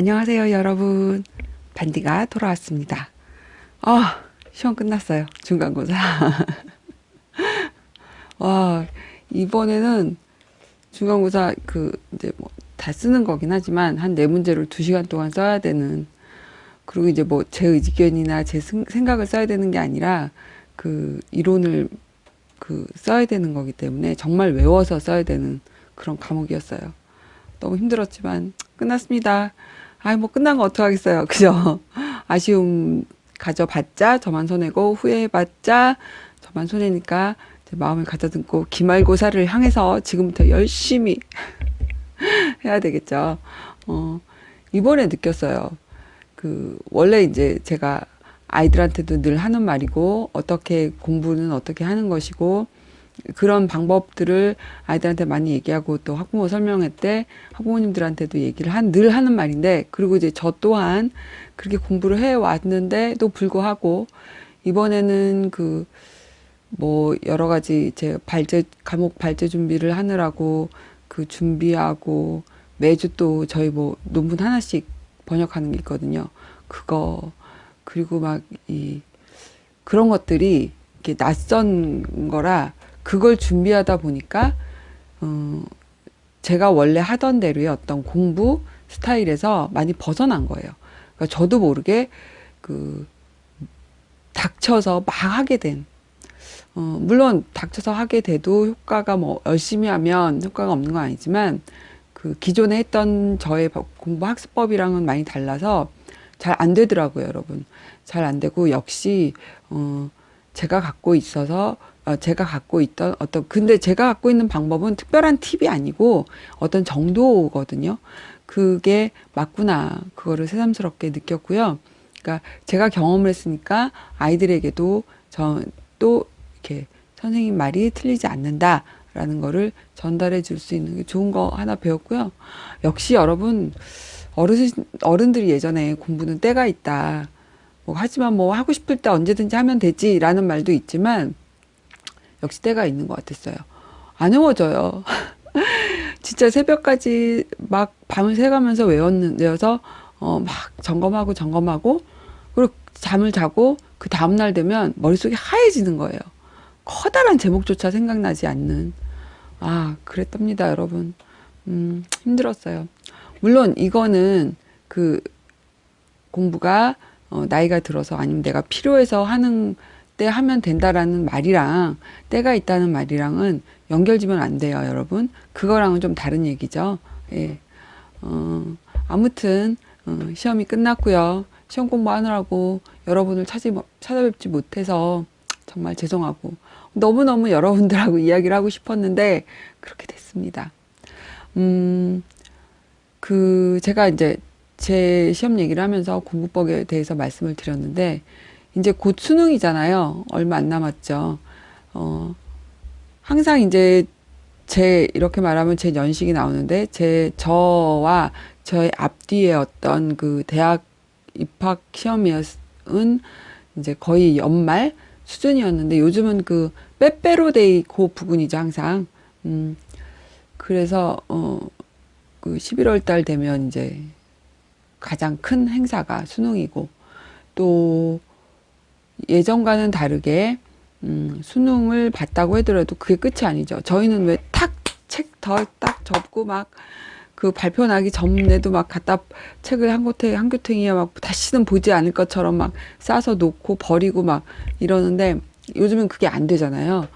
안녕하세요, 여러분. 반디가 돌아왔습니다. 시험 끝났어요. 중간고사. 와, 이번에는 중간고사 이제 뭐 다 쓰는 거긴 하지만 한 네 문제를 2시간 동안 써야 되는, 그리고 이제 뭐 제 의견이나 제 생각을 써야 되는 게 아니라 이론을 써야 되는 거기 때문에 정말 외워서 써야 되는 그런 과목이었어요. 너무 힘들었지만 끝났습니다. 뭐 끝난 거 어떡하겠어요. 그죠? 아쉬움 가져봤자 저만 손해고 후회해봤자 저만 손해니까 제 마음을 가다듬고 기말고사를 향해서 지금부터 열심히 해야 되겠죠. 이번에 느꼈어요. 원래 이제 제가 아이들한테도 늘 하는 말이고, 어떻게 공부는 어떻게 하는 것이고, 그런 방법들을 아이들한테 많이 얘기하고 또 학부모 설명회 때 학부모님들한테도 얘기를 늘 하는 말인데, 그리고 이제 저 또한 그렇게 공부를 해 왔는데도 불구하고 이번에는 뭐 여러 가지 제 과목 발제 준비를 하느라고 준비하고 매주 또 저희 뭐 논문 하나씩 번역하는 게 있거든요. 그거 그리고 그런 것들이 이렇게 낯선 거라 그걸 준비하다 보니까 제가 원래 하던 대로의 어떤 공부 스타일에서 많이 벗어난 거예요. 그러니까 저도 모르게 닥쳐서 막 하게 된, 물론 닥쳐서 하게 돼도 효과가 뭐 열심히 하면 효과가 없는 건 아니지만 기존에 했던 저의 공부 학습법이랑은 많이 달라서 잘 안 되더라고요, 여러분. 잘 안 되고, 역시 제가 갖고 있던 근데 제가 갖고 있는 방법은 특별한 팁이 아니고 어떤 정도거든요. 그게 맞구나. 그거를 새삼스럽게 느꼈고요. 그러니까 제가 경험을 했으니까 아이들에게도 또 이렇게 선생님 말이 틀리지 않는다라는 거를 전달해 줄 수 있는 게 좋은 거 하나 배웠고요. 역시 여러분, 어른들이 예전에 공부는 때가 있다. 하지만 뭐 하고 싶을 때 언제든지 하면 되지라는 말도 있지만 역시 때가 있는 것 같았어요. 안 외워져요. 진짜 새벽까지 막 밤을 새가면서 외워서 막 점검하고 그리고 잠을 자고 그 다음날 되면 머릿속이 하얘지는 거예요. 커다란 제목조차 생각나지 않는. 그랬답니다, 여러분. 힘들었어요. 물론 이거는 공부가 나이가 들어서 아니면 내가 필요해서 하는 때 하면 된다라는 말이랑 때가 있다는 말이랑은 연결지면 안 돼요, 여러분. 그거랑은 좀 다른 얘기죠. 예. 아무튼 시험이 끝났고요. 시험 공부하느라고 여러분을 찾아뵙지 못해서 정말 죄송하고 너무너무 여러분들하고 이야기를 하고 싶었는데 그렇게 됐습니다. 제가 이제 제 시험 얘기를 하면서 공부법에 대해서 말씀을 드렸는데, 이제 곧 수능이잖아요. 얼마 안 남았죠. 항상 이제 이렇게 말하면 제 연식이 나오는데, 저와 저의 앞뒤에 어떤 대학 입학 시험은 이제 거의 연말 수준이었는데, 요즘은 빼빼로데이 그 부분이죠, 항상. 그래서, 11월 달 되면 이제 가장 큰 행사가 수능이고, 또 예전과는 다르게 수능을 봤다고 하더라도 그게 끝이 아니죠. 저희는 왜 책 딱 접고 막 발표 나기 전에도 막 갖다 책을 한 교탱이야 막 다시는 보지 않을 것처럼 막 싸서 놓고 버리고 막 이러는데, 요즘은 그게 안 되잖아요.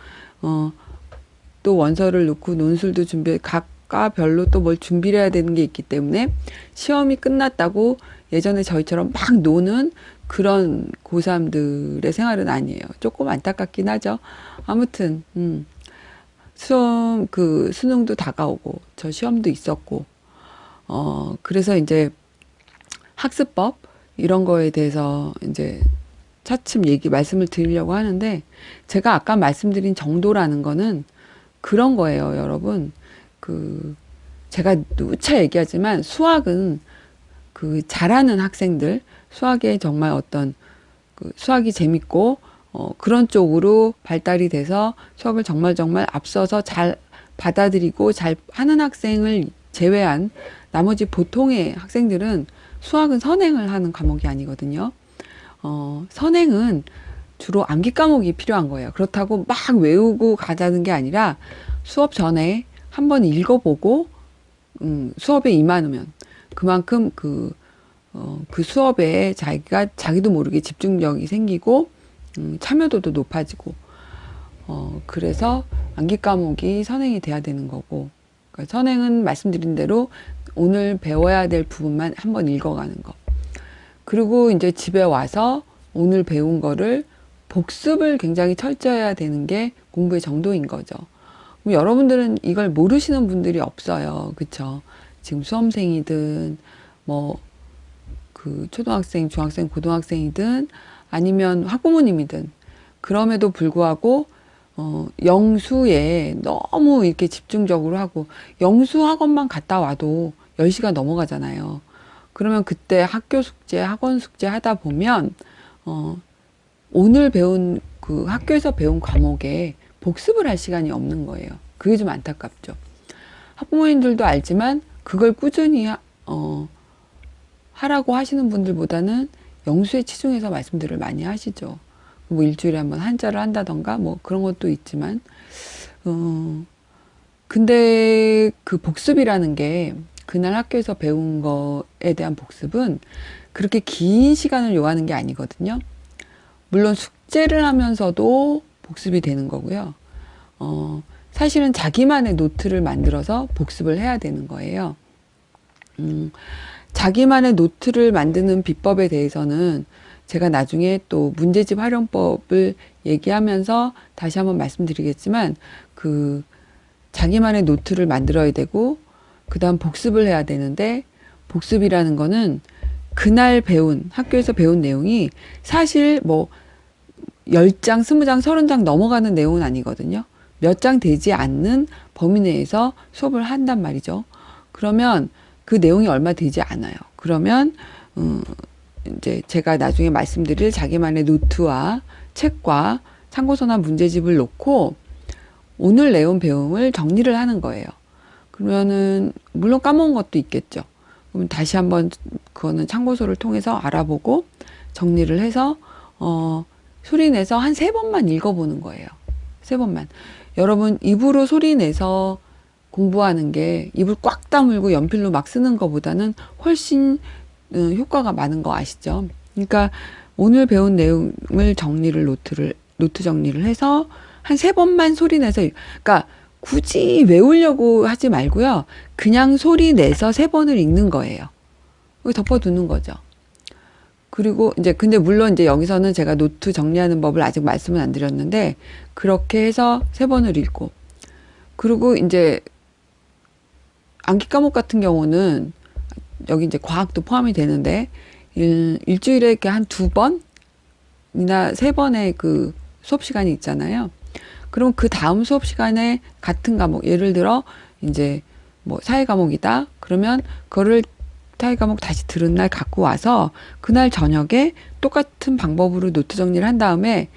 또 원서를 놓고 논술도 각과별로 또 뭘 준비를 해야 되는 게 있기 때문에 시험이 끝났다고 예전에 저희처럼 막 노는 그런 고3들의 생활은 아니에요. 조금 안타깝긴 하죠. 아무튼 수능도 다가오고 저 시험도 있었고, 그래서 이제 학습법 이런 거에 대해서 이제 차츰 말씀을 드리려고 하는데, 제가 아까 말씀드린 정도라는 거는 그런 거예요, 여러분. 제가 누차 얘기하지만 수학은 잘하는 학생들, 수학에 정말 어떤 수학이 재밌고 그런 쪽으로 발달이 돼서 수학을 정말 앞서서 잘 받아들이고 잘 하는 학생을 제외한 나머지 보통의 학생들은 수학은 선행을 하는 과목이 아니거든요. 선행은 주로 암기 과목이 필요한 거예요. 그렇다고 막 외우고 가자는 게 아니라 수업 전에 한번 읽어보고 수업에 임하면 그만큼 그 수업에 자기도 모르게 집중력이 생기고 참여도도 높아지고 그래서 암기 과목이 선행이 돼야 되는 거고, 그러니까 선행은 말씀드린 대로 오늘 배워야 될 부분만 한번 읽어가는 거. 그리고 이제 집에 와서 오늘 배운 거를 복습을 굉장히 철저히 해야 되는 게 공부의 정도인 거죠. 그럼 여러분들은 이걸 모르시는 분들이 없어요. 그쵸? 지금 수험생이든 뭐 그 초등학생, 중학생, 고등학생이든 아니면 학부모님이든 그럼에도 불구하고 영수에 너무 이렇게 집중적으로 하고 영수 학원만 갔다 와도 10시간 넘어가잖아요. 그러면 그때 학교 숙제, 학원 숙제 하다 보면 오늘 배운 그 학교에서 배운 과목에 복습을 할 시간이 없는 거예요. 그게 좀 안타깝죠. 학부모님들도 알지만 그걸 꾸준히 하라고 하시는 분들보다는 영수에 치중해서 말씀들을 많이 하시죠. 뭐 일주일에 한번 한자를 한다던가 뭐 그런 것도 있지만 근데 그 복습이라는 게 그날 학교에서 배운 거에 대한 복습은 그렇게 긴 시간을 요하는 게 아니거든요. 물론 숙제를 하면서도 복습이 되는 거고요. 사실은 자기만의 노트를 만들어서 복습을 해야 되는 거예요. 자기만의 노트를 만드는 비법에 대해서는 제가 나중에 또 문제집 활용법을 얘기하면서 다시 한번 말씀드리겠지만 그 자기만의 노트를 만들어야 되고 그 다음 복습을 해야 되는데 복습이라는 거는 그날 배운 학교에서 배운 내용이 사실 뭐 10장, 20장, 30장 넘어가는 내용은 아니거든요. 몇 장 되지 않는 범위 내에서 수업을 한단 말이죠. 그러면 그 내용이 얼마 되지 않아요. 그러면 이제 제가 나중에 말씀드릴 자기만의 노트와 책과 참고서나 문제집을 놓고 오늘 내용 배움을 정리를 하는 거예요. 그러면은 물론 까먹은 것도 있겠죠. 그러면 다시 한번 그거는 참고서를 통해서 알아보고 정리를 해서 소리 내서 한 3번만 읽어보는 거예요. 3번만. 여러분 입으로 소리 내서 공부하는 게 입을 꽉 다물고 연필로 막 쓰는 것보다는 훨씬 효과가 많은 거 아시죠? 그러니까 오늘 배운 내용을 노트 정리를 해서 한 3번만 소리 내서, 그러니까 굳이 외우려고 하지 말고요. 그냥 소리 내서 3번을 읽는 거예요. 덮어두는 거죠. 그리고 이제 근데 물론 이제 여기서는 제가 노트 정리하는 법을 아직 말씀은 안 드렸는데 그렇게 해서 3번을 읽고, 그리고 이제 암기 과목 같은 경우는 여기 이제 과학도 포함이 되는데 일주일에 이렇게 한 2번이나 3번의 그 수업 시간이 있잖아요. 그럼 그 다음 수업 시간에 같은 과목, 예를 들어 이제 뭐 사회 과목이다. 그러면 그거를 사회 과목 다시 들은 날 갖고 와서 그날 저녁에 똑같은 방법으로 노트 정리를 한 다음에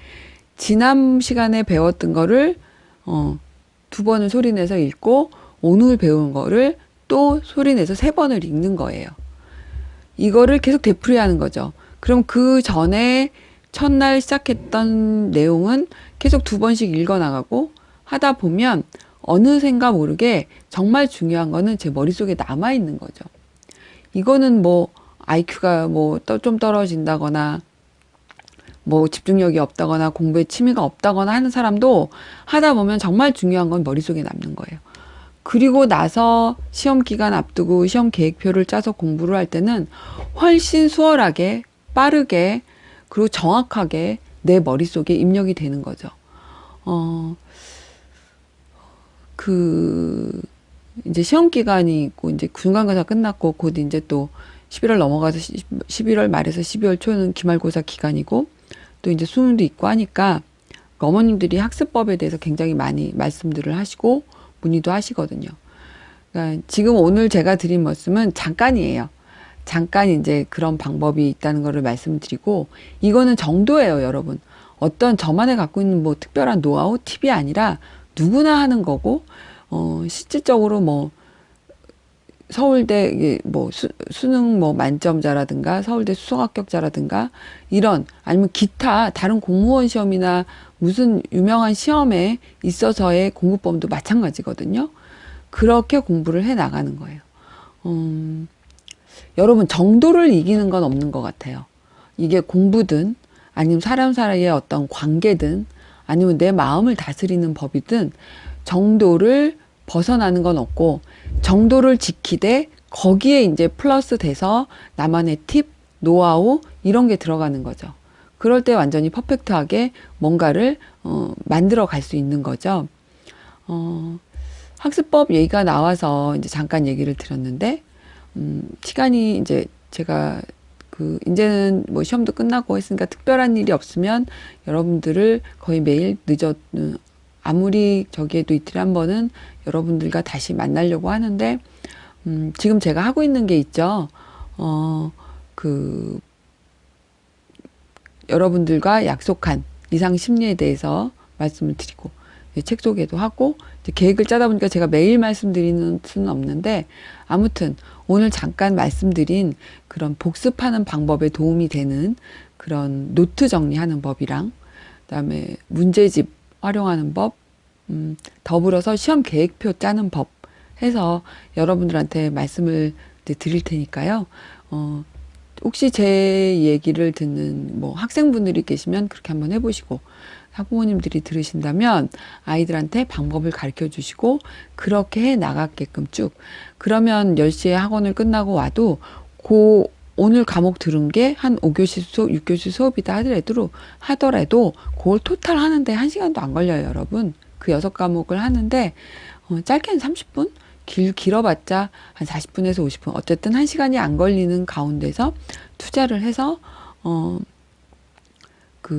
지난 시간에 배웠던 거를 2번을 소리내서 읽고 오늘 배운 거를 또 소리내서 3번을 읽는 거예요. 이거를 계속 되풀이하는 거죠. 그럼 그 전에 첫날 시작했던 내용은 계속 2번씩 읽어나가고 하다 보면 어느샌가 모르게 정말 중요한 거는 제 머릿속에 남아있는 거죠. 이거는 뭐 IQ가 뭐 좀 떨어진다거나 뭐 집중력이 없다거나 공부에 취미가 없다거나 하는 사람도 하다 보면 정말 중요한 건 머릿속에 남는 거예요. 그리고 나서 시험 기간 앞두고 시험 계획표를 짜서 공부를 할 때는 훨씬 수월하게, 빠르게, 그리고 정확하게 내 머릿속에 입력이 되는 거죠. 이제 시험 기간이 있고, 이제 중간고사 끝났고, 곧 이제 또 11월 넘어가서 11월 말에서 12월 초는 기말고사 기간이고, 또 이제 수능도 있고 하니까 어머님들이 학습법에 대해서 굉장히 많이 말씀들을 하시고, 문의도 하시거든요. 그러니까 지금 오늘 제가 드린 말씀은 잠깐이에요. 잠깐 이제 그런 방법이 있다는 것을 말씀드리고, 이거는 정도예요, 여러분. 어떤 저만의 갖고 있는 뭐 특별한 노하우, 팁이 아니라 누구나 하는 거고, 실질적으로 뭐 서울대 뭐 수능 뭐 만점자라든가 서울대 수석 합격자라든가 이런 아니면 기타 다른 공무원 시험이나 무슨 유명한 시험에 있어서의 공부법도 마찬가지거든요. 그렇게 공부를 해 나가는 거예요. 여러분 정도를 이기는 건 없는 것 같아요. 이게 공부든 아니면 사람 사이의 어떤 관계든 아니면 내 마음을 다스리는 법이든 정도를 벗어나는 건 없고 정도를 지키되 거기에 이제 플러스 돼서 나만의 팁, 노하우 이런 게 들어가는 거죠. 그럴 때 완전히 퍼펙트하게 뭔가를 만들어 갈 수 있는 거죠. 학습법 얘기가 나와서 이제 잠깐 얘기를 드렸는데 시간이 이제 제가 이제는 뭐 시험도 끝나고 했으니까 특별한 일이 없으면 여러분들을 거의 매일 아무리 저기에도 이틀에 한 번은 여러분들과 다시 만나려고 하는데, 지금 제가 하고 있는 게 있죠. 여러분들과 약속한 이상 심리에 대해서 말씀을 드리고, 책 소개도 하고, 계획을 짜다 보니까 제가 매일 말씀드리는 수는 없는데, 아무튼 오늘 잠깐 말씀드린 그런 복습하는 방법에 도움이 되는 그런 노트 정리하는 법이랑, 그다음에 문제집 활용하는 법, 더불어서 시험 계획표 짜는 법 해서 여러분들한테 말씀을 드릴 테니까요. 혹시 제 얘기를 듣는 뭐 학생분들이 계시면 그렇게 한번 해보시고, 학부모님들이 들으신다면 아이들한테 방법을 가르쳐 주시고 그렇게 해 나가게끔 쭉. 그러면 10시에 학원을 끝나고 와도 오늘 과목 들은 게 한 5교시 수업, 6교시 수업이다 하더라도 그걸 토탈 하는데 1시간도 안 걸려요, 여러분. 그 6과목을 하는데 짧게는 30분? 길어봤자 한 40분에서 50분. 어쨌든 1시간이 안 걸리는 가운데서 투자를 해서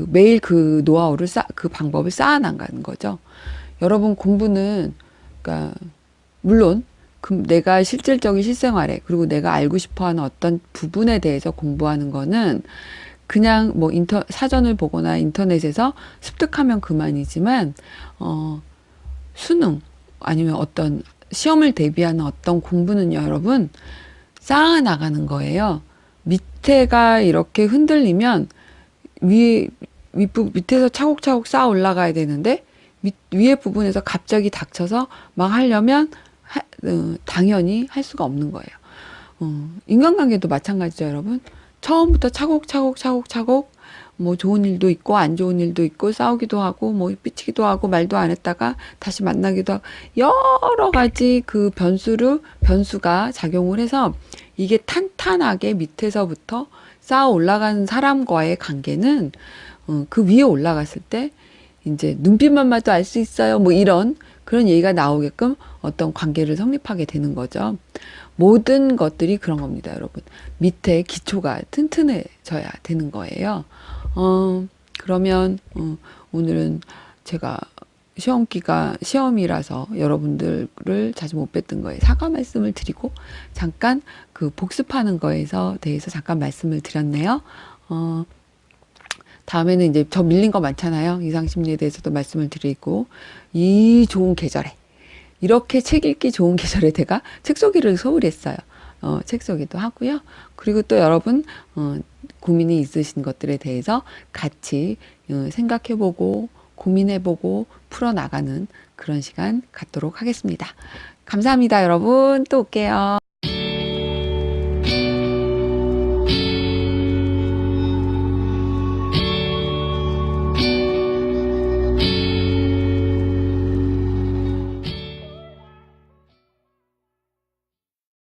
매일 그 노하우를 그 방법을 쌓아나가는 거죠. 여러분 공부는, 그러니까, 물론, 내가 실질적인 실생활에, 그리고 내가 알고 싶어 하는 어떤 부분에 대해서 공부하는 거는 그냥 뭐 사전을 보거나 인터넷에서 습득하면 그만이지만, 수능, 아니면 어떤 시험을 대비하는 어떤 공부는 여러분, 쌓아나가는 거예요. 밑에가 이렇게 흔들리면, 밑에서 차곡차곡 쌓아 올라가야 되는데 위에 부분에서 갑자기 닥쳐서 막 하려면 당연히 할 수가 없는 거예요. 인간관계도 마찬가지죠, 여러분. 처음부터 차곡차곡 뭐 좋은 일도 있고 안 좋은 일도 있고 싸우기도 하고 뭐 삐치기도 하고 말도 안 했다가 다시 만나기도 하고 여러 가지 그 변수가 작용을 해서 이게 탄탄하게 밑에서부터 쌓아 올라가는 사람과의 관계는 그 위에 올라갔을 때 이제 눈빛만 봐도 알 수 있어요. 뭐 그런 얘기가 나오게끔 어떤 관계를 성립하게 되는 거죠. 모든 것들이 그런 겁니다, 여러분. 밑에 기초가 튼튼해져야 되는 거예요. 그러면 오늘은 제가 시험이라서 여러분들을 자주 못 뵀던 거에 사과 말씀을 드리고 잠깐 그 복습하는 거에서 대해서 잠깐 말씀을 드렸네요. 다음에는 이제 저 밀린 거 많잖아요. 이상심리에 대해서도 말씀을 드리고, 이 좋은 계절에, 이렇게 책 읽기 좋은 계절에 제가 책 소개를 소홀히 했어요. 책 소개도 하고요. 그리고 또 여러분, 고민이 있으신 것들에 대해서 같이 생각해보고, 고민해보고, 풀어나가는 그런 시간 갖도록 하겠습니다. 감사합니다, 여러분. 또 올게요.